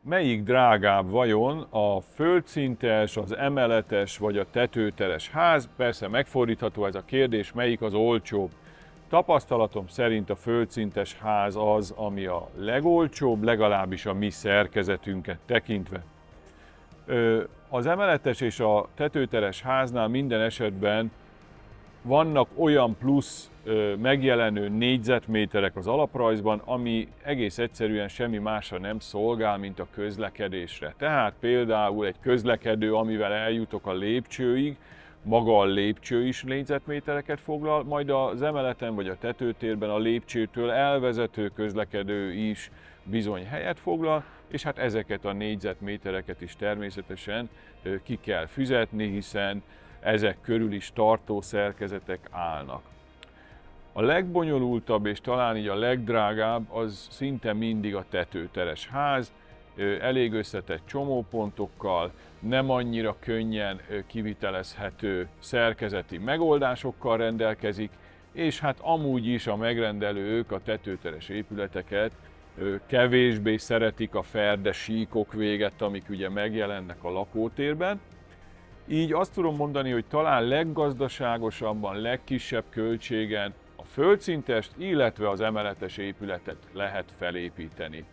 Melyik drágább vajon, a földszintes, az emeletes vagy a tetőteres ház? Persze megfordítható ez a kérdés, melyik az olcsóbb. Tapasztalatom szerint a földszintes ház az, ami a legolcsóbb, legalábbis a mi szerkezetünket tekintve. Az emeletes és a tetőteres háznál minden esetben vannak olyan plusz megjelenő négyzetméterek az alaprajzban, ami egész egyszerűen semmi másra nem szolgál, mint a közlekedésre. Tehát például egy közlekedő, amivel eljutok a lépcsőig, maga a lépcső is négyzetmétereket foglal, majd az emeleten vagy a tetőtérben a lépcsőtől elvezető közlekedő is bizony helyet foglal, és hát ezeket a négyzetmétereket is természetesen ki kell fizetni, hiszen ezek körül is tartószerkezetek állnak. A legbonyolultabb és talán így a legdrágább az szinte mindig a tetőteres ház, elég összetett csomópontokkal, nem annyira könnyen kivitelezhető szerkezeti megoldásokkal rendelkezik, és hát amúgy is a megrendelők a tetőteres épületeket kevésbé szeretik a ferde síkok véget, amik ugye megjelennek a lakótérben. Így azt tudom mondani, hogy talán leggazdaságosabban, legkisebb költségen a földszintest, illetve az emeletes épületet lehet felépíteni.